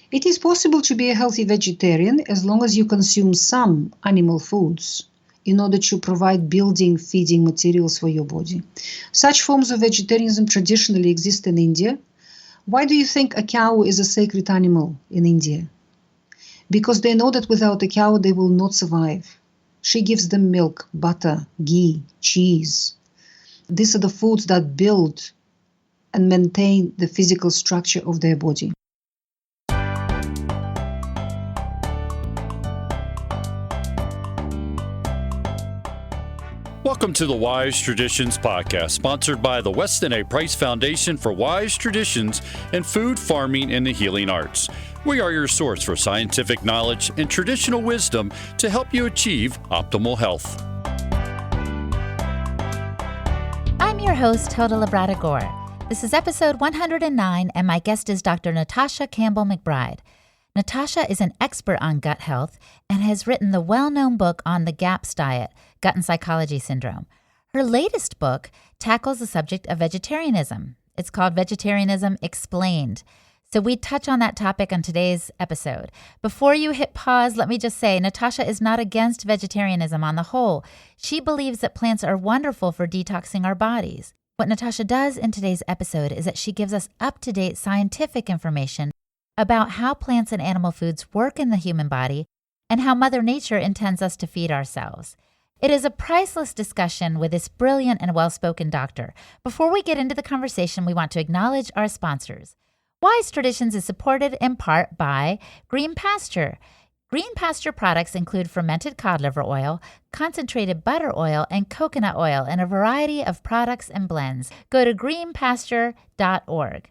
It is possible to be a healthy vegetarian as long as you consume some animal foods in order to provide building, feeding materials for your body. Such forms of vegetarianism traditionally exist in India. Why do you think a cow is a sacred animal in India? Because they know that without a cow they will not survive. She gives them milk, butter, ghee, cheese. These are the foods that build and maintain the physical structure of their body. Welcome to the Wise Traditions Podcast, sponsored by the Weston A. Price Foundation for Wise Traditions in Food, Farming, and the Healing Arts. We are your source for scientific knowledge and traditional wisdom to help you achieve optimal health. I'm your host, Hilda Labrada Gore. This is episode 109, and my guest is Dr. Natasha Campbell-McBride. Natasha is an expert on gut health and has written the well-known book on the GAPS diet, Gut and Psychology Syndrome. Her latest book tackles the subject of vegetarianism. It's called Vegetarianism Explained. So we touch on that topic on today's episode. Before you hit pause, let me just say, Natasha is not against vegetarianism on the whole. She believes that plants are wonderful for detoxing our bodies. What Natasha does in today's episode is that she gives us up-to-date scientific information about how plants and animal foods work in the human body and how Mother Nature intends us to feed ourselves. It is a priceless discussion with this brilliant and well-spoken doctor. Before we get into the conversation, we want to acknowledge our sponsors. Wise Traditions is supported in part by Green Pasture. Green Pasture products include fermented cod liver oil, concentrated butter oil, and coconut oil in a variety of products and blends. Go to greenpasture.org.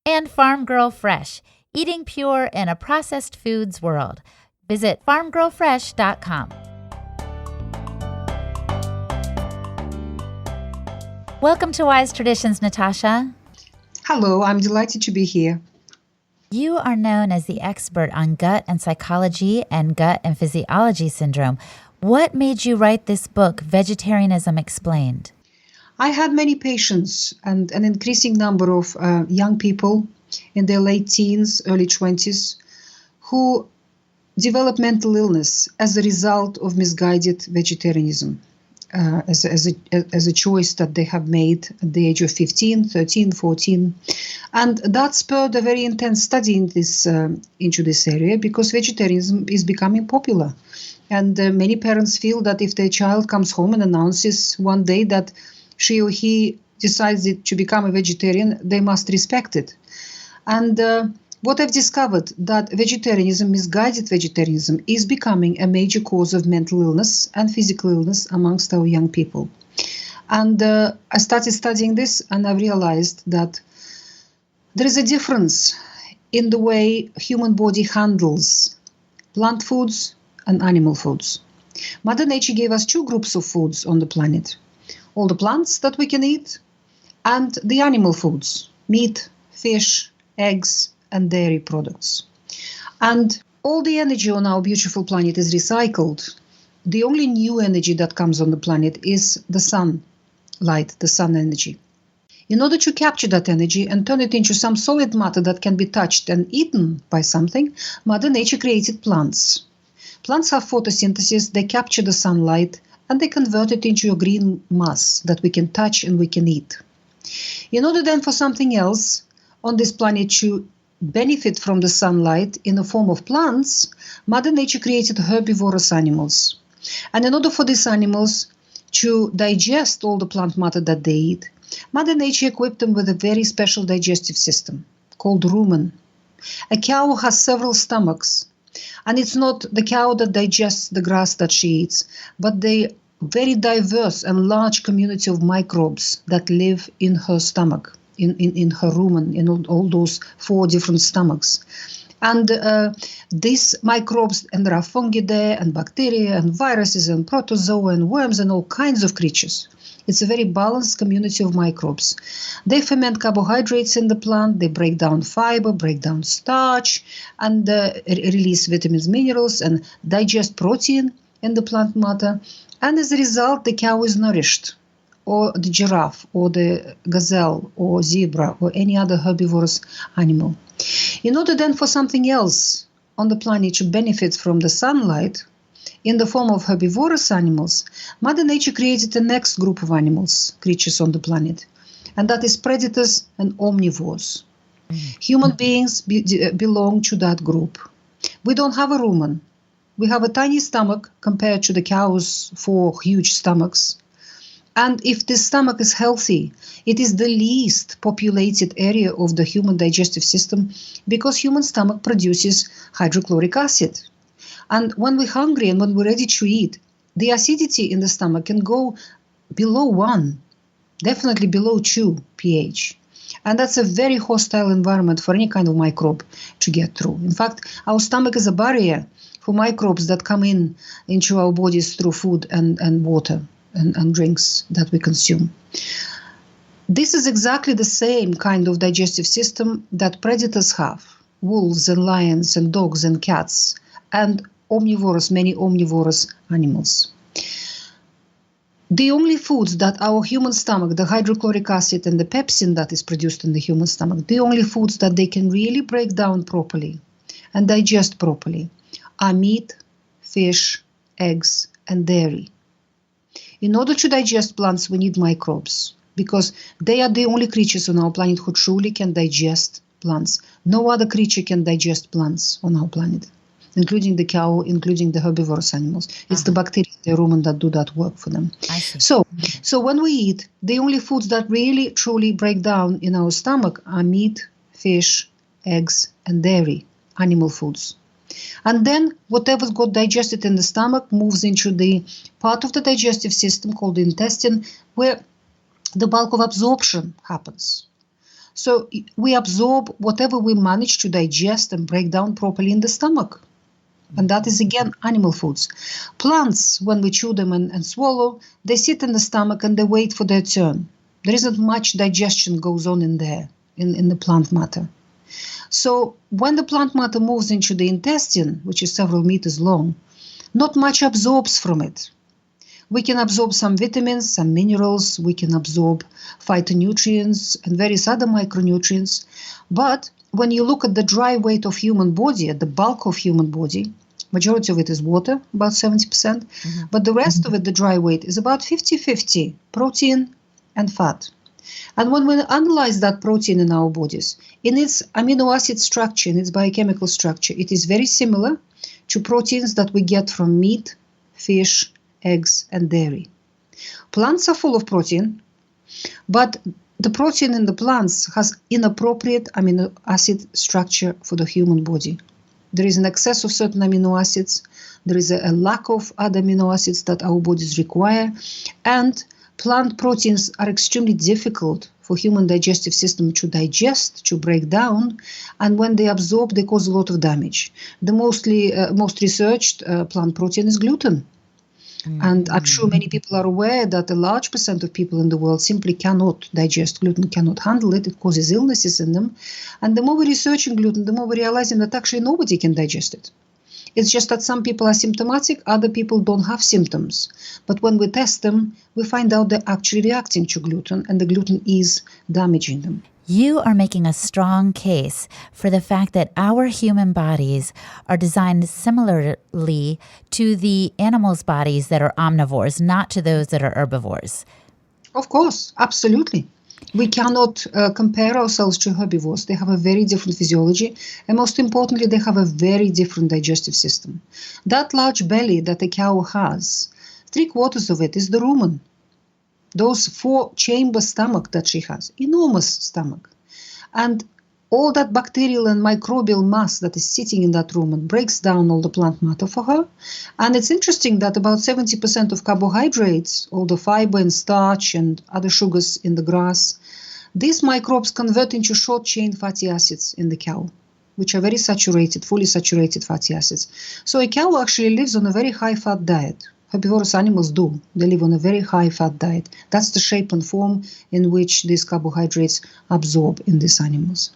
And Farm Girl Fresh, eating pure in a processed foods world. Visit farmgirlfresh.com. Welcome to Wise Traditions, Natasha. Hello, I'm delighted to be here. You are known as the expert on gut and psychology and gut and physiology syndrome. What made you write this book, Vegetarianism Explained? I had many patients and an increasing number of young people in their late teens, early 20s, who developed mental illness as a result of misguided vegetarianism. As a choice that they have made at the age of 15, 13, 14. And that spurred a very intense study into this area because vegetarianism is becoming popular. And many parents feel that if their child comes home and announces one day that she or he decides to become a vegetarian, they must respect it. And what I've discovered that vegetarianism, misguided vegetarianism, is becoming a major cause of mental illness and physical illness amongst our young people. And I started studying this and I realized that there is a difference in the way human body handles plant foods and animal foods. Mother Nature gave us two groups of foods on the planet. All the plants that we can eat and the animal foods, meat, fish, eggs, and dairy products. And all the energy on our beautiful planet is recycled. The only new energy that comes on the planet is the sunlight, the sun energy. In order to capture that energy and turn it into some solid matter that can be touched and eaten by something, Mother Nature created plants. Plants have photosynthesis, they capture the sunlight, and they convert it into a green mass that we can touch and we can eat. In order then for something else on this planet to benefit from the sunlight in the form of plants, Mother Nature created herbivorous animals. And in order for these animals to digest all the plant matter that they eat, Mother Nature equipped them with a very special digestive system called rumen. A cow has several stomachs, and it's not the cow that digests the grass that she eats, but the very diverse and large community of microbes that live in her stomach. In her rumen, in all those 4 different stomachs. And these microbes, and there are fungi there, and bacteria, and viruses, and protozoa, and worms, and all kinds of creatures. It's a very balanced community of microbes. They ferment carbohydrates in the plant, they break down fiber, break down starch, and release vitamins, minerals, and digest protein in the plant matter. And as a result, the cow is nourished. Or the giraffe, or the gazelle, or zebra, or any other herbivorous animal. In order then for something else on the planet to benefit from the sunlight, in the form of herbivorous animals, Mother Nature created the next group of animals, creatures on the planet, and that is predators and omnivores. Human beings belong to that group. We don't have a rumen. We have a tiny stomach compared to the cows' 4 huge stomachs. And if this stomach is healthy, it is the least populated area of the human digestive system because human stomach produces hydrochloric acid. And when we're hungry and when we're ready to eat, the acidity in the stomach can go below 1, definitely below 2 pH. And that's a very hostile environment for any kind of microbe to get through. In fact, our stomach is a barrier for microbes that come into our bodies through food and water and drinks that we consume. This is exactly the same kind of digestive system that predators have, wolves and lions and dogs and cats, and many omnivorous animals. The only foods that our human stomach, the hydrochloric acid and the pepsin that is produced in the human stomach, the only foods that they can really break down properly and digest properly are meat, fish, eggs, and dairy. In order to digest plants, we need microbes because they are the only creatures on our planet who truly can digest plants. No other creature can digest plants on our planet, including the cow, including the herbivorous animals. It's the bacteria, the rumen that do that work for them. I see. So when we eat, the only foods that really, truly break down in our stomach are meat, fish, eggs, and dairy, animal foods. And then whatever's got digested in the stomach moves into the part of the digestive system called the intestine, where the bulk of absorption happens. So we absorb whatever we manage to digest and break down properly in the stomach. And that is, again, animal foods. Plants, when we chew them and swallow, they sit in the stomach and they wait for their turn. There isn't much digestion goes on in there, in the plant matter. So when the plant matter moves into the intestine, which is several meters long, not much absorbs from it. We can absorb some vitamins, some minerals, we can absorb phytonutrients and various other micronutrients. But when you look at the dry weight of human body, at the bulk of human body, majority of it is water, about 70%, but the rest of it, the dry weight, is about 50-50, protein and fat. And when we analyze that protein in our bodies, in its amino acid structure, in its biochemical structure, it is very similar to proteins that we get from meat, fish, eggs, and dairy. Plants are full of protein, but the protein in the plants has inappropriate amino acid structure for the human body. There is an excess of certain amino acids, there is a lack of other amino acids that our bodies require, and plant proteins are extremely difficult for human digestive system to digest, to break down, and when they absorb, they cause a lot of damage. The most researched plant protein is gluten. And I'm sure many people are aware that a large percent of people in the world simply cannot digest gluten, cannot handle it. It causes illnesses in them. And the more we research gluten, the more we realize that actually nobody can digest it. It's just that some people are symptomatic, other people don't have symptoms. But when we test them, we find out they're actually reacting to gluten, and the gluten is damaging them. You are making a strong case for the fact that our human bodies are designed similarly to the animals' bodies that are omnivores, not to those that are herbivores. Of course, absolutely. We cannot compare ourselves to herbivores. They have a very different physiology, and most importantly, they have a very different digestive system. That large belly that a cow has, 3/4 of it is the rumen. Those 4-chamber stomach that she has, enormous stomach. And all that bacterial and microbial mass that is sitting in that rumen breaks down all the plant matter for her. And it's interesting that about 70% of carbohydrates, all the fiber and starch and other sugars in the grass, these microbes convert into short-chain fatty acids in the cow, which are very saturated, fully saturated fatty acids. So a cow actually lives on a very high-fat diet. Herbivorous animals do. They live on a very high-fat diet. That's the shape and form in which these carbohydrates absorb in these animals.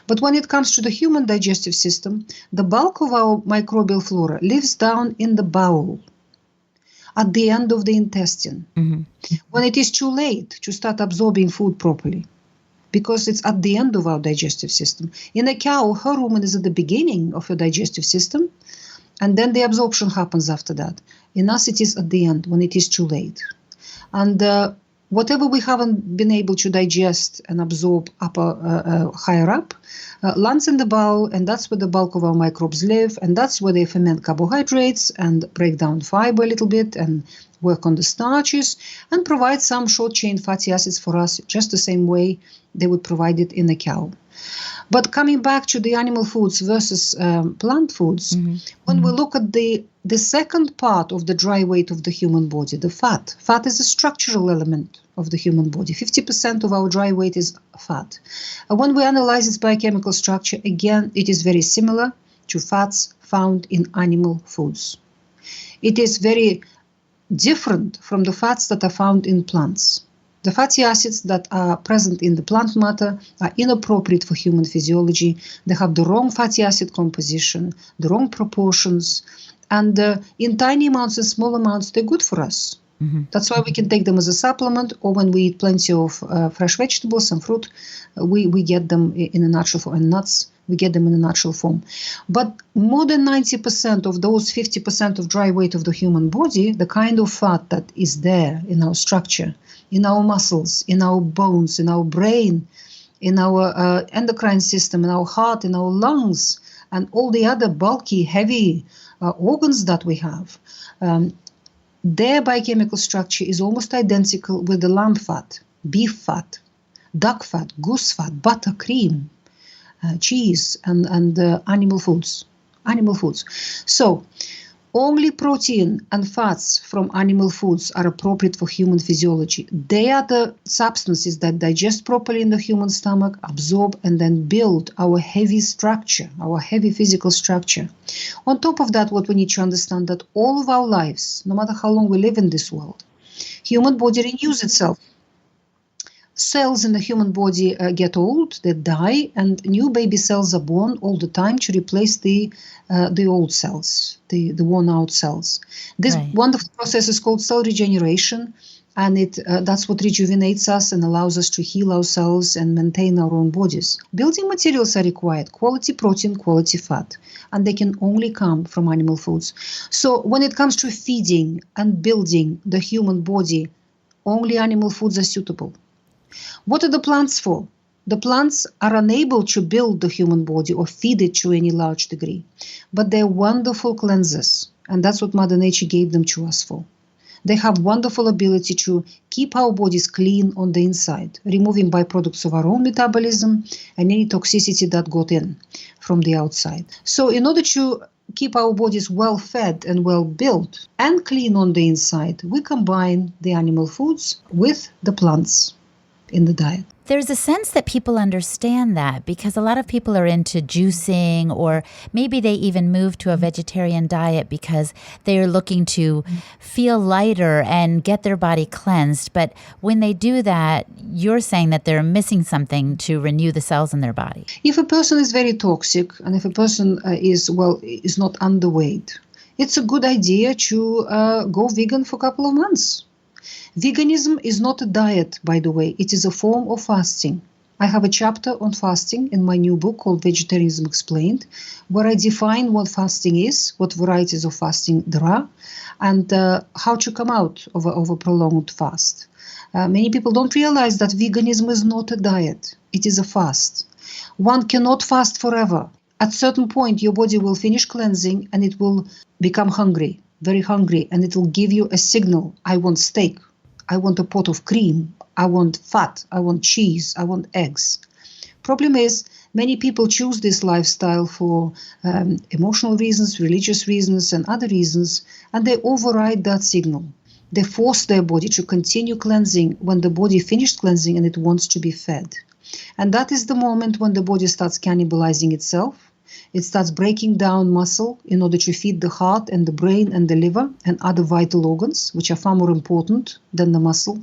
But when it comes to the human digestive system, the bulk of our microbial flora lives down in the bowel, at the end of the intestine, when it is too late to start absorbing food properly. because it's at the end of our digestive system. In a cow, her rumen is at the beginning of her digestive system, and then the absorption happens after that. In us, it is at the end, when it is too late. And whatever we haven't been able to digest and absorb higher up, lands in the bowel, and that's where the bulk of our microbes live, and that's where they ferment carbohydrates and break down fiber a little bit and work on the starches and provide some short-chain fatty acids for us, just the same way they would provide it in a cow. But coming back to the animal foods versus plant foods, when we look at the second part of the dry weight of the human body, the fat. Fat is a structural element of the human body. 50% of our dry weight is fat. When we analyze its biochemical structure, again, it is very similar to fats found in animal foods. It is very different from the fats that are found in plants. The fatty acids that are present in the plant matter are inappropriate for human physiology. They have the wrong fatty acid composition, the wrong proportions, and in tiny amounts and small amounts, they're good for us. That's why we can take them as a supplement, or when we eat plenty of fresh vegetables and fruit, we get them in a natural form, and nuts, we get them in a natural form. But more than 90% of those 50% of dry weight of the human body, the kind of fat that is there in our structure, in our muscles, in our bones, in our brain, in our endocrine system, in our heart, in our lungs, and all the other bulky, heavy organs that we have, their biochemical structure is almost identical with the lamb fat, beef fat, duck fat, goose fat, butter, cream, cheese, and animal foods. So only protein and fats from animal foods are appropriate for human physiology. They are the substances that digest properly in the human stomach, absorb, and then build our heavy structure, our heavy physical structure. On top of that, what we need to understand that all of our lives, no matter how long we live in this world, human body renews itself. Cells in the human body get old, they die, and new baby cells are born all the time to replace the old cells, the worn-out cells. This wonderful process is called cell regeneration, and that's what rejuvenates us and allows us to heal ourselves and maintain our own bodies. Building materials are required: quality protein, quality fat, and they can only come from animal foods. So when it comes to feeding and building the human body, only animal foods are suitable. What are the plants for? The plants are unable to build the human body or feed it to any large degree, but they're wonderful cleansers, and that's what Mother Nature gave them to us for. They have wonderful ability to keep our bodies clean on the inside, removing byproducts of our own metabolism and any toxicity that got in from the outside. So in order to keep our bodies well fed and well built and clean on the inside, we combine the animal foods with the plants in the diet. There's a sense that people understand that because a lot of people are into juicing, or maybe they even move to a vegetarian diet because they're looking to feel lighter and get their body cleansed. But when they do that, you're saying that they're missing something to renew the cells in their body. If a person is very toxic, and if a person is not underweight, it's a good idea to go vegan for a couple of months. Veganism is not a diet, by the way. It is a form of fasting. I have a chapter on fasting in my new book called Vegetarianism Explained, where I define what fasting is, what varieties of fasting there are, and how to come out of a prolonged fast. Many people don't realize that veganism is not a diet. It is a fast. One cannot fast forever. At a certain point, your body will finish cleansing and it will become hungry, very hungry, and it will give you a signal: I want steak. I want a pot of cream, I want fat, I want cheese, I want eggs. Problem is, many people choose this lifestyle for emotional reasons, religious reasons, and other reasons, and they override that signal. They force their body to continue cleansing when the body finished cleansing and it wants to be fed. And that is the moment when the body starts cannibalizing itself. It starts breaking down muscle in order to feed the heart and the brain and the liver and other vital organs, which are far more important than the muscle.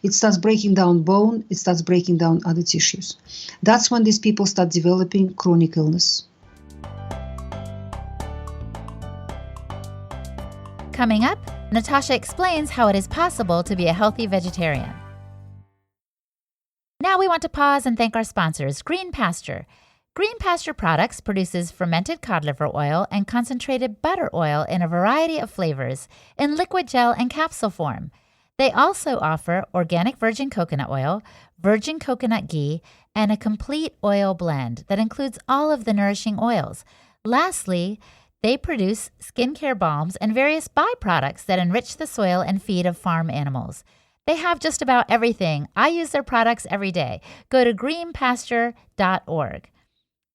It starts breaking down bone. It starts breaking down other tissues. That's when these people start developing chronic illness. Coming up, Natasha explains how it is possible to be a healthy vegetarian. Now we want to pause and thank our sponsors, Green Pasture. Green Pasture Products produces fermented cod liver oil and concentrated butter oil in a variety of flavors in liquid gel and capsule form. They also offer organic virgin coconut oil, virgin coconut ghee, and a complete oil blend that includes all of the nourishing oils. Lastly, they produce skincare balms and various byproducts that enrich the soil and feed of farm animals. They have just about everything. I use their products every day. Go to greenpasture.org.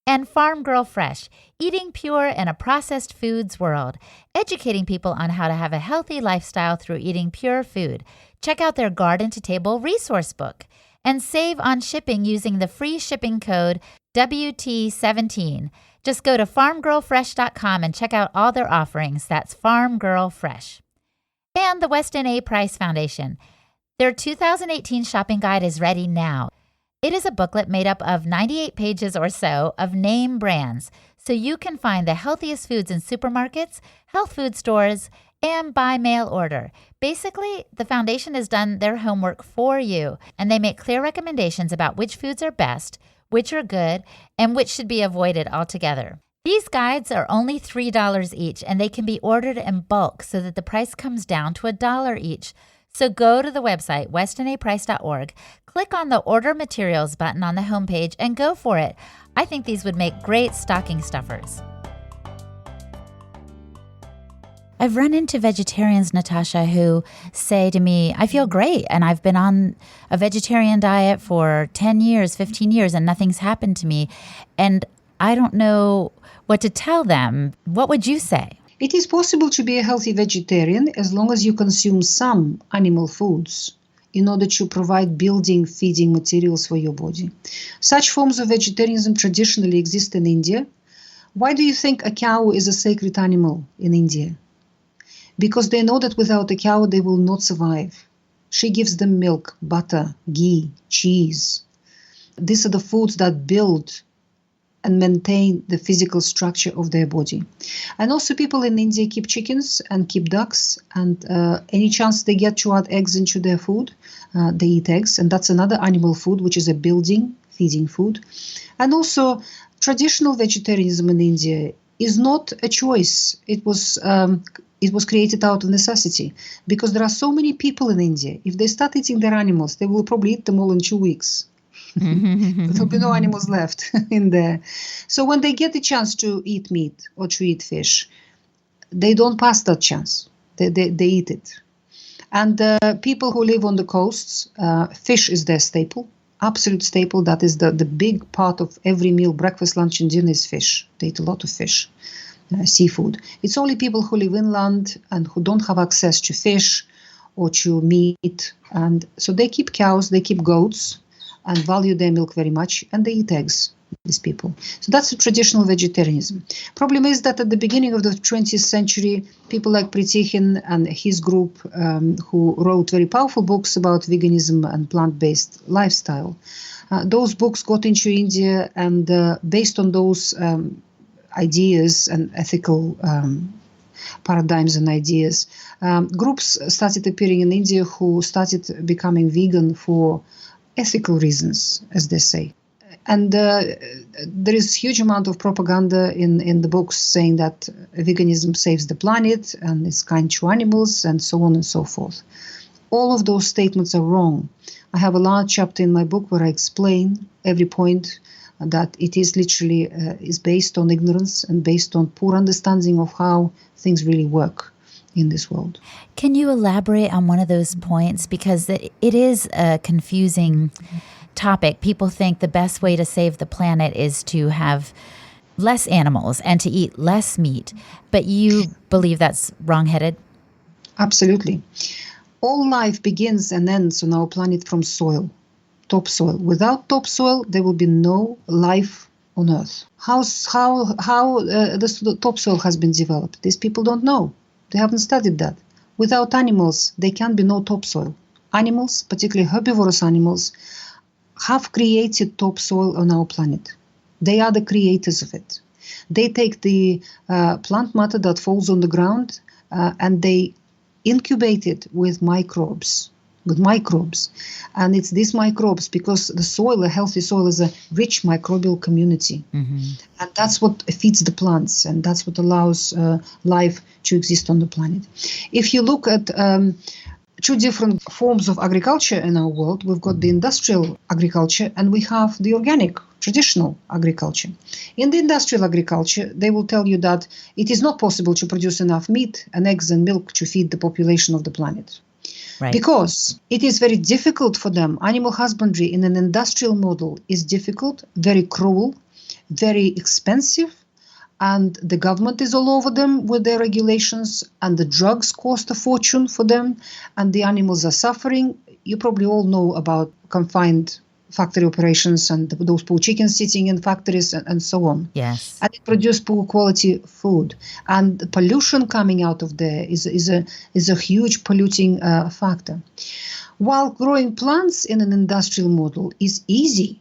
And Farm Girl Fresh, eating pure in a processed foods world, educating people on how to have a healthy lifestyle through eating pure food. Check out their Garden to Table resource book and save on shipping using the free shipping code WT17. Just go to farmgirlfresh.com and check out all their offerings. That's Farm Girl Fresh. And the Weston A. Price Foundation. Their 2018 shopping guide is ready now. It is a booklet made up of 98 pages or so of name brands, so you can find the healthiest foods in supermarkets, health food stores, and by mail order. Basically, the foundation has done their homework for you, and they make clear recommendations about which foods are best, which are good, and which should be avoided altogether. These guides are only $3 each, and they can be ordered in bulk so that the price comes down to $1 each. So go to the website, westonaprice.org, click on the Order Materials button on the homepage, and go for it. I think these would make great stocking stuffers. I've run into vegetarians, Natasha, who say to me, I feel great, and I've been on a vegetarian diet for 10 years, 15 years, and nothing's happened to me. And I don't know what to tell them. What would you say? It is possible to be a healthy vegetarian as long as you consume some animal foods in order to provide building, feeding materials for your body. Such forms of vegetarianism traditionally exist in India. Why do you think a cow is a sacred animal in India? Because they know that without a cow they will not survive. She gives them milk, butter, ghee, cheese. These are the foods that build and maintain the physical structure of their body. And also people in India keep chickens and keep ducks, and any chance they get to add eggs into their food, they eat eggs, and that's another animal food, which is a building, feeding food. And also traditional vegetarianism in India is not a choice. It was created out of necessity, because there are so many people in India. If they start eating their animals, they will probably eat them all in 2 weeks. There'll be no animals left in there. So when they get the chance to eat meat or to eat fish, they don't pass that chance. They eat it. And people who live on the coasts, fish is their staple, absolute staple. That is the big part of every meal, breakfast, lunch, and dinner is fish. They eat a lot of fish, seafood. It's only people who live inland and who don't have access to fish or to meat. And so they keep cows, they keep goats, and value their milk very much, and they eat eggs, these people. So that's the traditional vegetarianism. Problem is that at the beginning of the 20th century, people like Pritikhin and his group, who wrote very powerful books about veganism and plant-based lifestyle, those books got into India, and based on those ideas and ethical paradigms and ideas, groups started appearing in India who started becoming vegan for ethical reasons, as they say. And there is a huge amount of propaganda in the books saying that veganism saves the planet and is kind to animals and so on and so forth. All of those statements are wrong. I have a large chapter in my book where I explain every point, that it is literally is based on ignorance and based on poor understanding of how things really work in this world. Can you elaborate on one of those points? Because it is a confusing topic. People think the best way to save the planet is to have less animals and to eat less meat. But you believe that's wrong-headed? Absolutely. All life begins and ends on our planet from soil, topsoil. Without topsoil, there will be no life on Earth. How the topsoil has been developed? These people don't know. They haven't studied that. Without animals, there can be no topsoil. Animals, particularly herbivorous animals, have created topsoil on our planet. They are the creators of it. They take the plant matter that falls on the ground and they incubate it with microbes, good microbes. And it's these microbes, because the soil, a healthy soil, is a rich microbial community. And that's what feeds the plants, and that's what allows life to exist on the planet. If you look at two different forms of agriculture in our world, we've got the industrial agriculture and we have the organic, traditional agriculture. In the industrial agriculture, they will tell you that it is not possible to produce enough meat and eggs and milk to feed the population of the planet. Right. Because it is very difficult for them. Animal husbandry in an industrial model is difficult, very cruel, very expensive, and the government is all over them with their regulations, and the drugs cost a fortune for them, and the animals are suffering. You probably all know about confined factory operations and those poor chickens sitting in factories and so on. Yes. And it produces poor quality food. And the pollution coming out of there is a huge polluting factor. While growing plants in an industrial model is easy.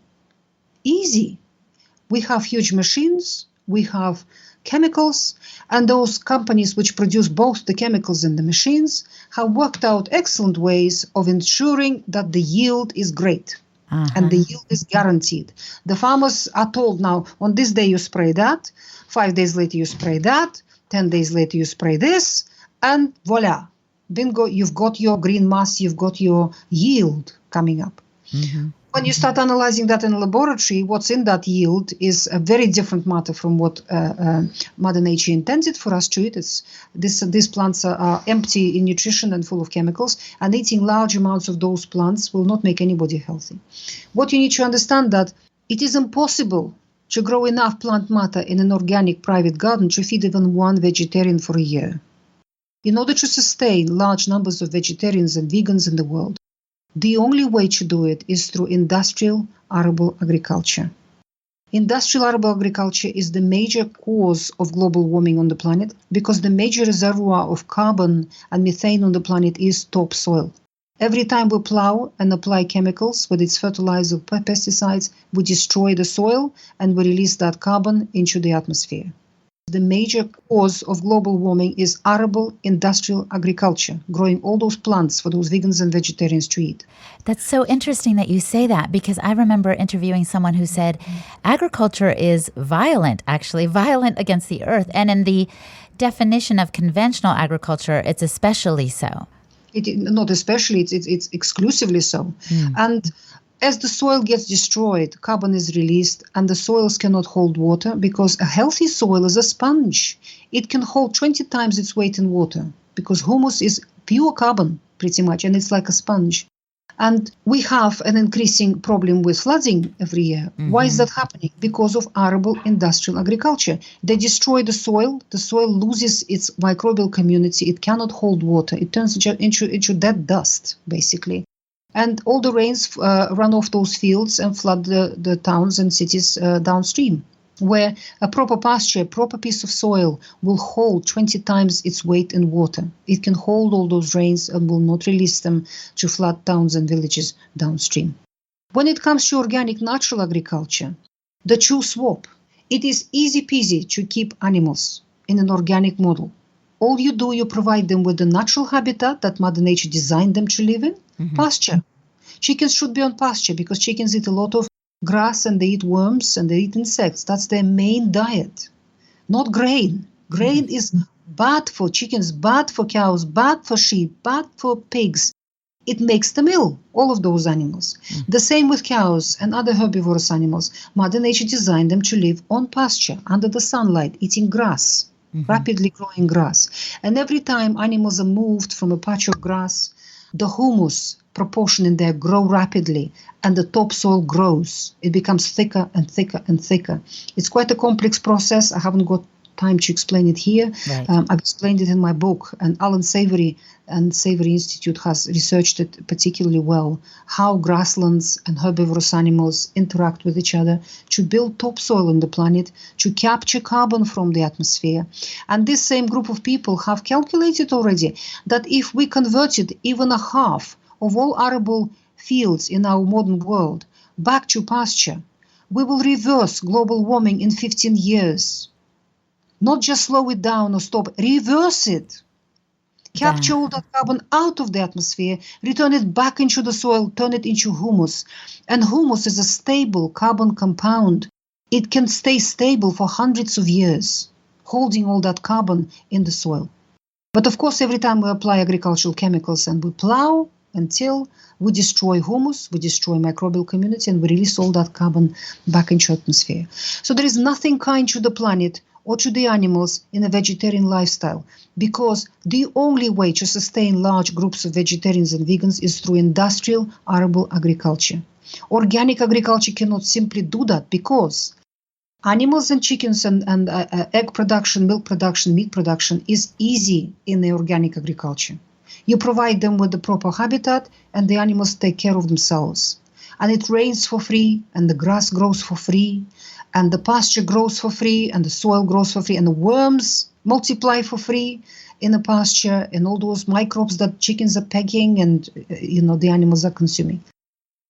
We have huge machines, we have chemicals, and those companies which produce both the chemicals and the machines have worked out excellent ways of ensuring that the yield is great. And the yield is guaranteed. The farmers are told now, on this day you spray that, 5 days later you spray that, 10 days later you spray this, and voila, bingo, you've got your green mass, you've got your yield coming up. When you start analyzing that in a laboratory, what's in that yield is a very different matter from what Mother Nature intended for us to eat. These plants are empty in nutrition and full of chemicals, and eating large amounts of those plants will not make anybody healthy. What you need to understand that it is impossible to grow enough plant matter in an organic private garden to feed even one vegetarian for a year. In order to sustain large numbers of vegetarians and vegans in the world, the only way to do it is through industrial arable agriculture. Industrial arable agriculture is the major cause of global warming on the planet because the major reservoir of carbon and methane on the planet is topsoil. Every time we plow and apply chemicals, whether it's fertilizer or pesticides, we destroy the soil and we release that carbon into the atmosphere. The major cause of global warming is arable industrial agriculture, growing all those plants for those vegans and vegetarians to eat. That's so interesting that you say that, because I remember interviewing someone who said agriculture is violent against the earth. And in the definition of conventional agriculture, it's especially so. Not especially, it's exclusively so. And as the soil gets destroyed, carbon is released, and the soils cannot hold water because a healthy soil is a sponge. It can hold 20 times its weight in water because humus is pure carbon, pretty much, and it's like a sponge. And we have an increasing problem with flooding every year. Why is that happening? Because of arable industrial agriculture. They destroy the soil loses its microbial community, it cannot hold water, it turns into dead dust, basically. And all the rains run off those fields and flood the towns and cities downstream, where a proper pasture, a proper piece of soil will hold 20 times its weight in water. It can hold all those rains and will not release them to flood towns and villages downstream. When it comes to organic natural agriculture, the true swap, it is easy peasy to keep animals in an organic model. All you do, you provide them with the natural habitat that Mother Nature designed them to live in, pasture. Chickens should be on pasture because chickens eat a lot of grass and they eat worms and they eat insects. That's their main diet, not grain. Grain is bad for chickens, bad for cows, bad for sheep, bad for pigs. It makes them ill, all of those animals. The same with cows and other herbivorous animals. Mother Nature designed them to live on pasture, under the sunlight, eating grass. Rapidly growing grass. And every time animals are moved from a patch of grass, the humus proportion in there grow rapidly and the topsoil grows. It becomes thicker and thicker and thicker. It's quite a complex process. I haven't got time to explain it here. Right. I've explained it in my book, and Alan Savory and Savory Institute has researched it particularly well, how grasslands and herbivorous animals interact with each other to build topsoil on the planet, to capture carbon from the atmosphere. And this same group of people have calculated already that if we converted even a half of all arable fields in our modern world back to pasture, we will reverse global warming in 15 years. Not just slow it down or stop, reverse it. capture all that carbon out of the atmosphere, return it back into the soil, turn it into humus. And humus is a stable carbon compound. It can stay stable for hundreds of years, holding all that carbon in the soil. But of course, every time we apply agricultural chemicals and we plow and till, we destroy humus, we destroy microbial community, and we release all that carbon back into the atmosphere. So there is nothing kind to the planet or to the animals in a vegetarian lifestyle, because the only way to sustain large groups of vegetarians and vegans is through industrial arable agriculture. Organic agriculture cannot simply do that, because animals and chickens and egg production, milk production, meat production is easy in the organic agriculture. You provide them with the proper habitat and the animals take care of themselves. And it rains for free, and the grass grows for free, and the pasture grows for free, and the soil grows for free, and the worms multiply for free in the pasture, and all those microbes that chickens are pecking and the animals are consuming.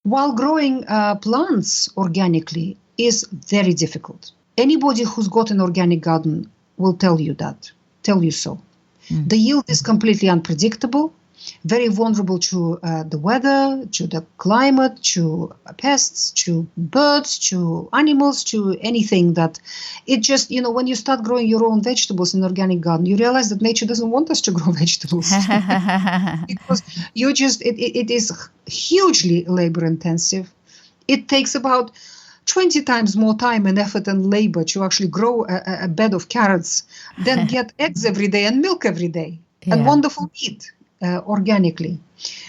While growing plants organically is very difficult. Anybody who's got an organic garden will tell you so. The yield is completely unpredictable, very vulnerable to the weather, to the climate, to pests, to birds, to animals, to anything that it just, when you start growing your own vegetables in an organic garden, you realize that nature doesn't want us to grow vegetables. Because it is hugely labor intensive. It takes about 20 times more time and effort and labor to actually grow a bed of carrots than get eggs every day and milk every day and wonderful meat organically.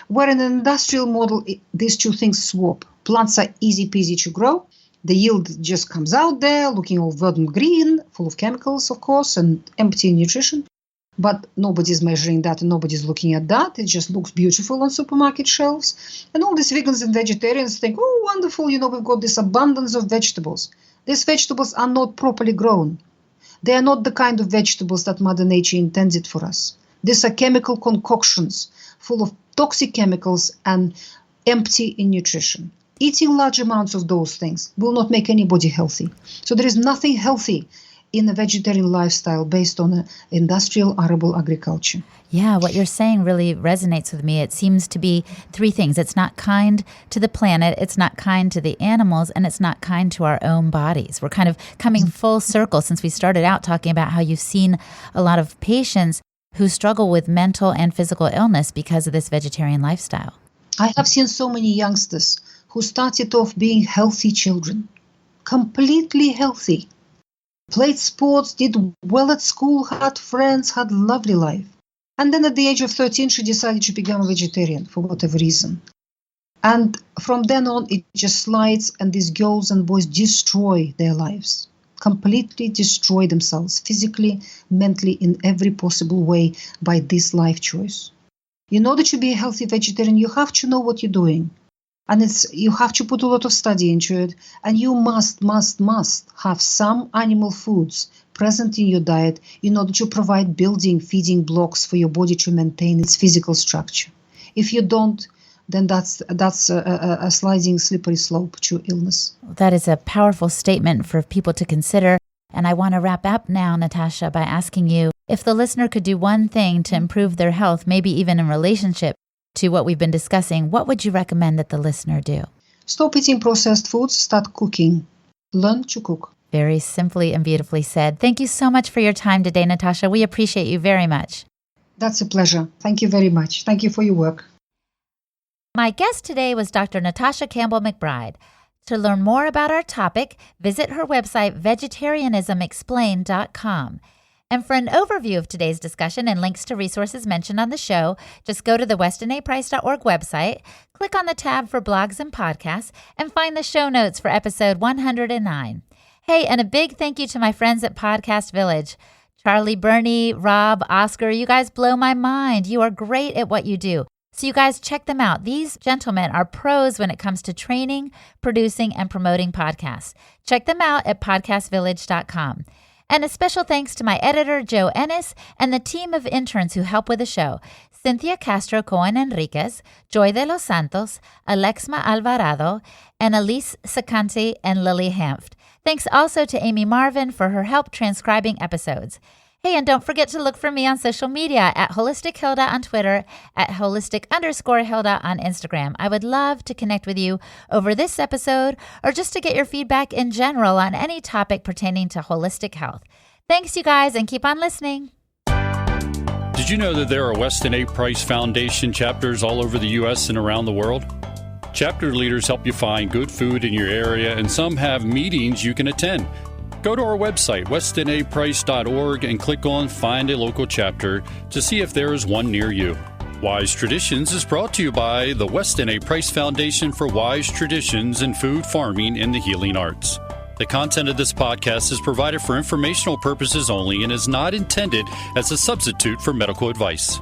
Where in an industrial model, these two things swap. Plants are easy peasy to grow. The yield just comes out there looking all verdant green, full of chemicals, of course, and empty in nutrition. But nobody's measuring that and nobody's looking at that. It just looks beautiful on supermarket shelves. And all these vegans and vegetarians think, oh, wonderful, we've got this abundance of vegetables. These vegetables are not properly grown. They are not the kind of vegetables that Mother Nature intended for us. These are chemical concoctions full of toxic chemicals and empty in nutrition. Eating large amounts of those things will not make anybody healthy. So there is nothing healthy in a vegetarian lifestyle based on industrial arable agriculture. Yeah, what you're saying really resonates with me. It seems to be three things. It's not kind to the planet, it's not kind to the animals, and it's not kind to our own bodies. We're kind of coming full circle since we started out talking about how you've seen a lot of patients who struggle with mental and physical illness because of this vegetarian lifestyle. I have seen so many youngsters who started off being healthy children, completely healthy. Played sports, did well at school, had friends, had a lovely life. And then at the age of 13, she decided to become a vegetarian for whatever reason. And from then on, it just slides, and these girls and boys destroy their lives, completely destroy themselves, physically, mentally, in every possible way by this life choice. In order to be a healthy vegetarian, you have to know what you're doing. And you have to put a lot of study into it. And you must have some animal foods present in your diet in order to provide building, feeding blocks for your body to maintain its physical structure. If you don't, then that's a sliding, slippery slope to illness. That is a powerful statement for people to consider. And I want to wrap up now, Natasha, by asking you, if the listener could do one thing to improve their health, maybe even in relationship to what we've been discussing, what would you recommend that the listener do? Stop eating processed foods, start cooking. Learn to cook. Very simply and beautifully said. Thank you so much for your time today, Natasha. We appreciate you very much. That's a pleasure. Thank you very much. Thank you for your work. My guest today was Dr. Natasha Campbell-McBride. To learn more about our topic, visit her website, vegetarianismexplained.com. And for an overview of today's discussion and links to resources mentioned on the show, just go to the westinaprice.org website, click on the tab for blogs and podcasts, and find the show notes for episode 109. Hey, and a big thank you to my friends at Podcast Village. Charlie, Bernie, Rob, Oscar, you guys blow my mind. You are great at what you do. So you guys check them out. These gentlemen are pros when it comes to training, producing, and promoting podcasts. Check them out at podcastvillage.com. And a special thanks to my editor, Joe Ennis, and the team of interns who help with the show, Cynthia Castro Cohen Enriquez, Joy de los Santos, Alexma Alvarado, and Elise Sacante and Lily Hanft. Thanks also to Amy Marvin for her help transcribing episodes. Hey, and don't forget to look for me on social media at Holistic Hilda on Twitter, at Holistic_Hilda on Instagram. I would love to connect with you over this episode or just to get your feedback in general on any topic pertaining to holistic health. Thanks, you guys, and keep on listening. Did you know that there are Weston A. Price Foundation chapters all over the U.S. and around the world? Chapter leaders help you find good food in your area, and some have meetings you can attend. Go to our website, westonaprice.org, and click on Find a Local Chapter to see if there is one near you. Wise Traditions is brought to you by the Weston A. Price Foundation for Wise Traditions in Food, Farming, and the Healing Arts. The content of this podcast is provided for informational purposes only and is not intended as a substitute for medical advice.